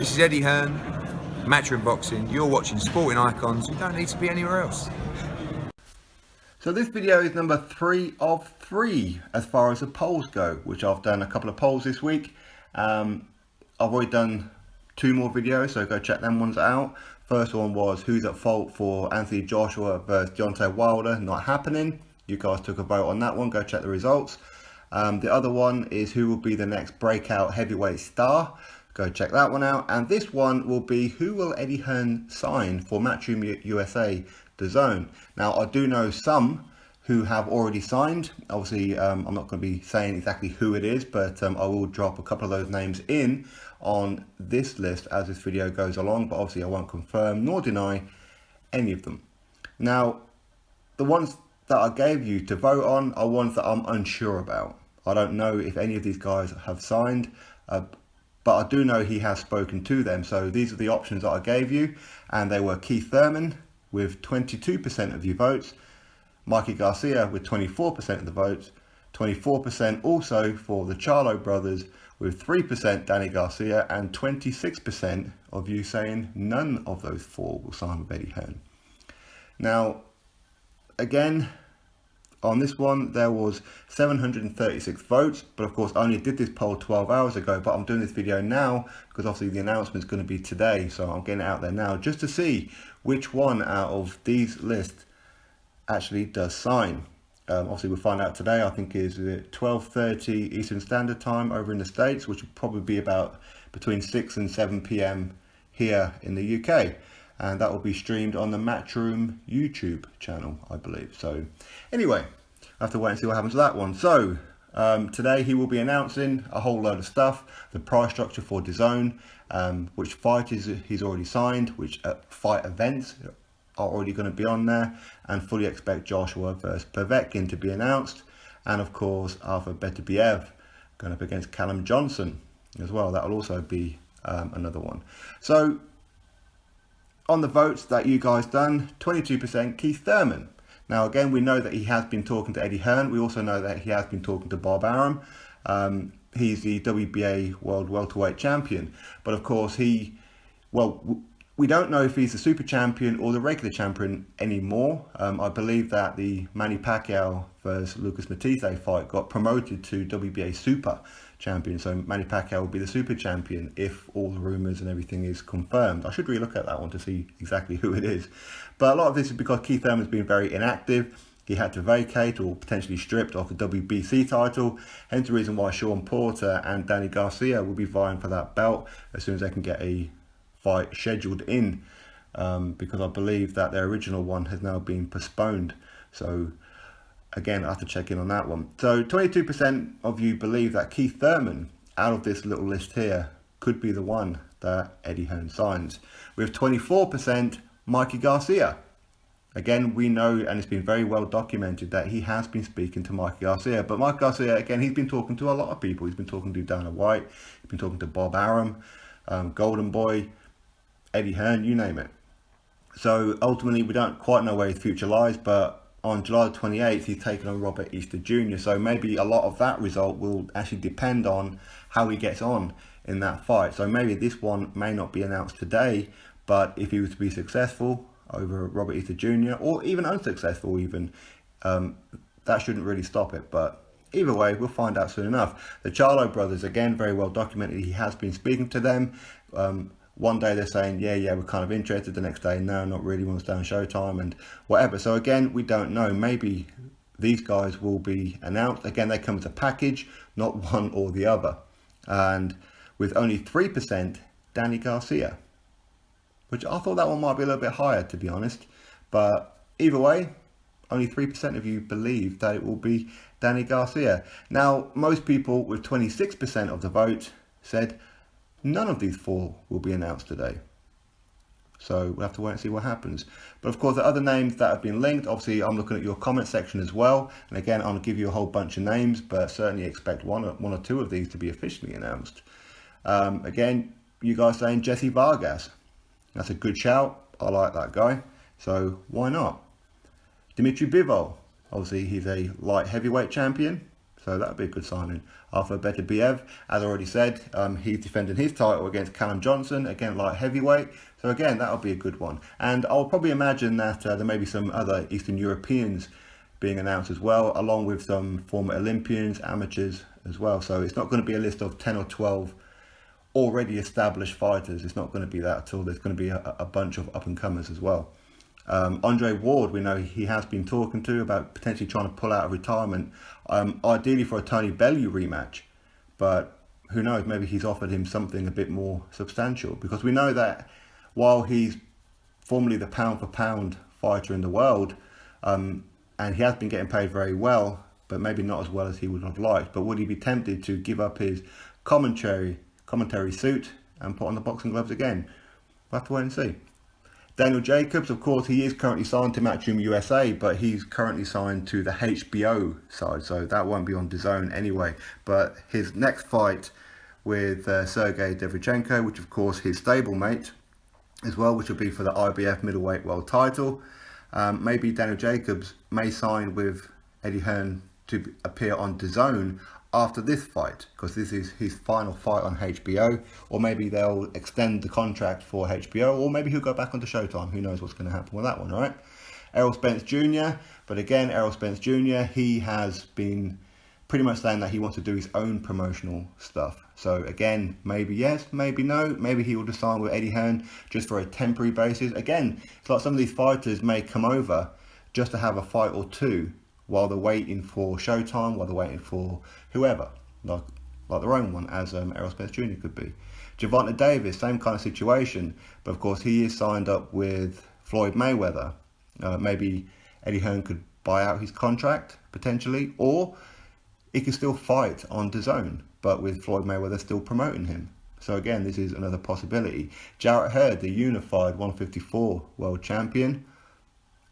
This is Eddie Hearn, Matchroom Boxing. You're watching Sporting Icons. You don't need to be anywhere else. So this video is number 3 of 3 as far as the polls go, which I've done a couple of polls this week. I've already done 2 more videos, so go check them ones out. First one was who's at fault for Anthony Joshua versus Deontay Wilder not happening. You guys took a vote on that one, go check the results. The other one is who will be the next breakout heavyweight star. Go check that one out. And this one will be who will Eddie Hearn sign for Matchroom USA Dazn. Now I do know some who have already signed. Obviously I'm not going to be saying exactly who it is, but I will drop a couple of those names in on this list as this video goes along, but obviously I won't confirm nor deny any of them. Now the ones that I gave you to vote on are ones that I'm unsure about. I don't know if any of these guys have signed, but I do know he has spoken to them. So these are the options that I gave you, and they were Keith Thurman with 22% of your votes, Mikey Garcia with 24% of the votes, 24% also for the Charlo brothers with 3% Danny Garcia, and 26% of you saying none of those 4 will sign with Eddie Hearn. Now, again, on this one, there was 736 votes, but of course I only did this poll 12 hours ago, but I'm doing this video now because obviously the announcement is going to be today, so I'm getting it out there now just to see which one out of these lists actually does sign. Obviously we'll find out today. I think is 12:30 Eastern Standard Time over in the States, which will probably be about between 6 and 7 p.m. here in the UK. And that will be streamed on the Matchroom YouTube channel, I believe. So anyway, I have to wait and see what happens to that one. So today he will be announcing a whole load of stuff, the price structure for Dazn, which fighters he's already signed, which fight events are already going to be on there, and fully expect Joshua versus Povetkin to be announced. And of course, Arthur Beterbiev going up against Callum Johnson as well. That will also be another one. So on the votes that you guys done, 22% Keith Thurman. Now again, we know that he has been talking to Eddie Hearn. We also know that he has been talking to Bob Arum. He's the WBA World Welterweight Champion. But of course we don't know if he's the Super Champion or the regular champion anymore. I believe that the Manny Pacquiao versus Lucas Matisse fight got promoted to WBA Super Champion. So Manny Pacquiao will be the Super Champion if all the rumours and everything is confirmed. I should really look at that one to see exactly who it is. But a lot of this is because Keith Thurman's been very inactive. He had to vacate or potentially stripped off the WBC title. Hence the reason why Sean Porter and Danny Garcia will be vying for that belt as soon as they can get a fight scheduled in, because I believe that their original one has now been postponed. So again, I have to check in on that one. So 22% of you believe that Keith Thurman, out of this little list here, could be the one that Eddie Hearn signs. With 24% Mikey Garcia. Again, we know, and it's been very well documented, that he has been speaking to Mikey Garcia. But Mikey Garcia, again, he's been talking to a lot of people. He's been talking to Dana White, he's been talking to Bob Arum, Golden Boy, Eddie Hearn, you name it. So ultimately we don't quite know where his future lies, but on July the 28th he's taken on Robert Easter Jr. So maybe a lot of that result will actually depend on how he gets on in that fight. So maybe this one may not be announced today, but if he was to be successful over Robert Easter Jr. or even unsuccessful even, that shouldn't really stop it. But either way, we'll find out soon enough. The Charlo brothers, again, very well documented. He has been speaking to them. One day they're saying, yeah, we're kind of interested. The next day, no, not really, want to stay on Showtime and whatever. So again, we don't know. Maybe these guys will be announced. Again, they come as a package, not one or the other. And with only 3%, Danny Garcia, which I thought that one might be a little bit higher, to be honest. But either way, only 3% of you believe that it will be Danny Garcia. Now, most people with 26% of the vote said none of these 4 will be announced today. So we'll have to wait and see what happens. But of course, the other names that have been linked, obviously I'm looking at your comment section as well. And again, I'll give you a whole bunch of names, but certainly expect one or 2 of these to be officially announced. Again, you guys saying Jesse Vargas. That's a good shout. I like that guy. So why not? Dimitri Bivol. Obviously, he's a light heavyweight champion. So that would be a good signing. Arthur Beterbiev, as I already said, he's defending his title against Callum Johnson, again light heavyweight. So again, that would be a good one. And I'll probably imagine that there may be some other Eastern Europeans being announced as well, along with some former Olympians, amateurs as well. So it's not going to be a list of 10 or 12 already established fighters. It's not going to be that at all. There's going to be a bunch of up-and-comers as well. Andre Ward, we know he has been talking to about potentially trying to pull out of retirement, ideally for a Tony Bellew rematch, but who knows, maybe he's offered him something a bit more substantial, because we know that while he's formerly the pound for pound fighter in the world, and he has been getting paid very well, but maybe not as well as he would have liked, but would he be tempted to give up his commentary suit and put on the boxing gloves again? We'll have to wait and see. Daniel Jacobs, of course, he is currently signed to Matchroom USA, but he's currently signed to the HBO side, so that won't be on Dazn anyway. But his next fight with Sergey Derevyanchenko, which of course his stablemate as well, which will be for the IBF middleweight world title. Maybe Daniel Jacobs may sign with Eddie Hearn to appear on Dazn after this fight, because this is his final fight on HBO, or maybe they'll extend the contract for HBO, or maybe he'll go back onto Showtime. Who knows what's going to happen with that one, all right? Errol Spence Jr., but again, Errol Spence Jr., he has been pretty much saying that he wants to do his own promotional stuff. So again, maybe yes, maybe no, maybe he will just sign with Eddie Hearn just for a temporary basis. Again, it's like some of these fighters may come over just to have a fight or two while they're waiting for Showtime, while they're waiting for whoever, like their own one, as Errol Spence Jr. could be. Gervonta Davis, same kind of situation, but of course he is signed up with Floyd Mayweather. Maybe Eddie Hearn could buy out his contract, potentially, or he could still fight on Dazn, but with Floyd Mayweather still promoting him. So again, this is another possibility. Jarrett Hurd, the unified 154 world champion.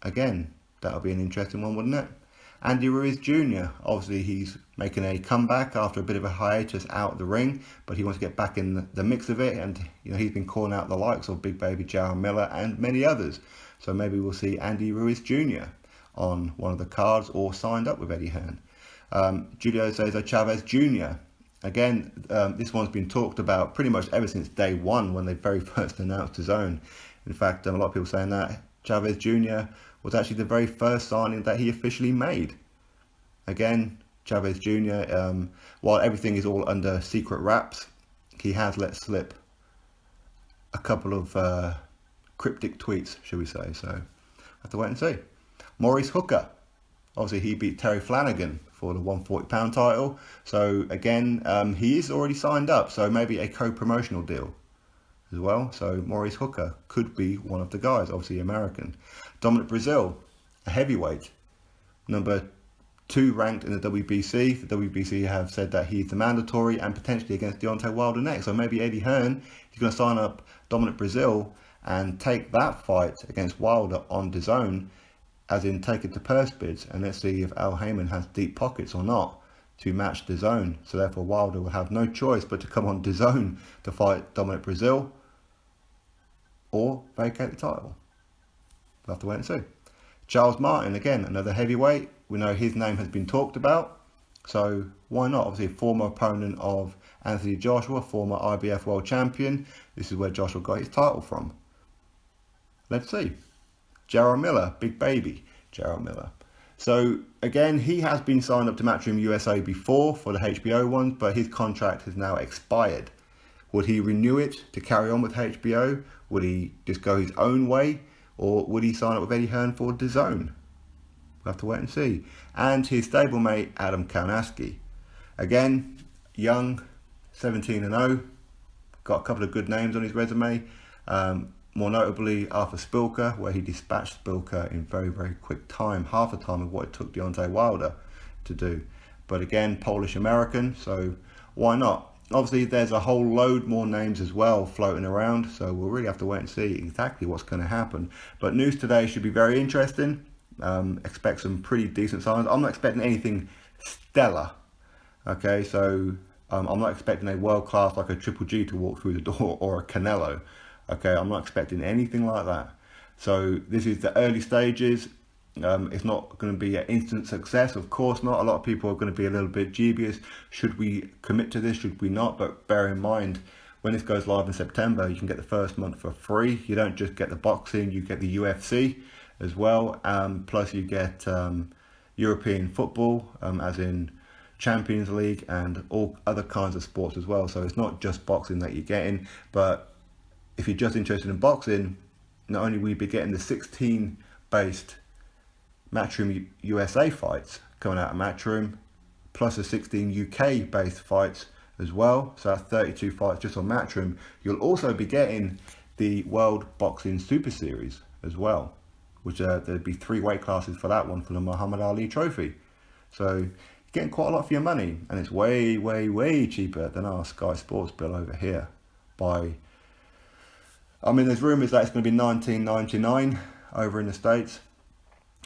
Again, that'll be an interesting one, wouldn't it? Andy Ruiz Jr., obviously he's making a comeback after a bit of a hiatus out of the ring, but he wants to get back in the mix of it, and he's been calling out the likes of Big Baby Jarrell Miller and many others. So maybe we'll see Andy Ruiz Jr. on one of the cards or signed up with Eddie Hearn. Julio Cesar Chavez Jr., again, this one's been talked about pretty much ever since day one when they very first announced Dazn. In fact, a lot of people saying that Chavez Jr. was actually the very first signing that he officially made. Again, Chavez Jr., while everything is all under secret wraps, he has let slip a couple of cryptic tweets, shall we say. So, have to wait and see. Maurice Hooker, obviously he beat Terry Flanagan for the 140-pound title. So again, he is already signed up, so maybe a co-promotional deal as well. So Maurice Hooker could be one of the guys, obviously American. Dominic Brazil, a heavyweight, number 2 ranked in the WBC. The WBC have said that he's the mandatory and potentially against Deontay Wilder next. So maybe Eddie Hearn is going to sign up Dominic Brazil and take that fight against Wilder on Dazn, as in take it to purse bids, and let's see if Al Heyman has deep pockets or not to match Dazn. So therefore Wilder will have no choice but to come on Dazn to fight Dominic Brazil or vacate the title. We'll have to wait and see. Charles Martin, again, another heavyweight. We know his name has been talked about, so why not? Obviously a former opponent of Anthony Joshua, former IBF world champion. This is where Joshua got his title from. Let's see. Jarrell Miller, Big Baby Jarrell Miller. So again, he has been signed up to Matchroom USA before for the HBO one, but his contract has now expired. Would he renew it to carry on with HBO? Would he just go his own way? Or would he sign up with Eddie Hearn for Dazn? We'll have to wait and see. And his stablemate, Adam Kalnaski. Again, young, 17-0. Got a couple of good names on his resume. More notably, Arthur Spilker, where he dispatched Spilker in very, very quick time. Half the time of what it took Deontay Wilder to do. But again, Polish-American, so why not? Obviously, there's a whole load more names as well floating around, so we'll really have to wait and see exactly what's going to happen. But news today should be very interesting. Expect some pretty decent signs. I'm not expecting anything stellar. Okay, so I'm not expecting a world-class like a Triple G to walk through the door or a Canelo. Okay, I'm not expecting anything like that. So this is the early stages. It's not going to be an instant success, of course not. A lot of people are going to be a little bit dubious. Should we commit to this? Should we not? But bear in mind, when this goes live in September, you can get the first month for free. You don't just get the boxing, you get the UFC as well. Plus you get European football, as in Champions League, and all other kinds of sports as well. So it's not just boxing that you're getting. But if you're just interested in boxing, not only will you be getting the 16 based Matchroom USA fights coming out of Matchroom, plus the 16 UK based fights as well, so that's 32 fights just on Matchroom. You'll also be getting the World Boxing Super Series as well, which there'd be 3 weight classes for that one, for the Muhammad Ali Trophy. So you're getting quite a lot for your money, and it's way, way, way cheaper than our Sky Sports bill over here. There's rumours that it's going to be $19.99 over in the States.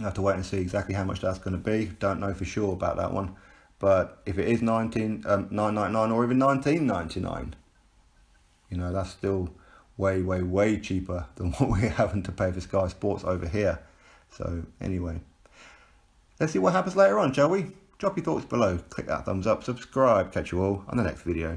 I have to wait and see exactly how much that's going to be. Don't know for sure about that one. But if it is $9.99 or even $19.99, that's still way, way, way cheaper than what we're having to pay for Sky Sports over here. So anyway, let's see what happens later on, shall we? Drop your thoughts below, click that thumbs up, subscribe, catch you all on the next video.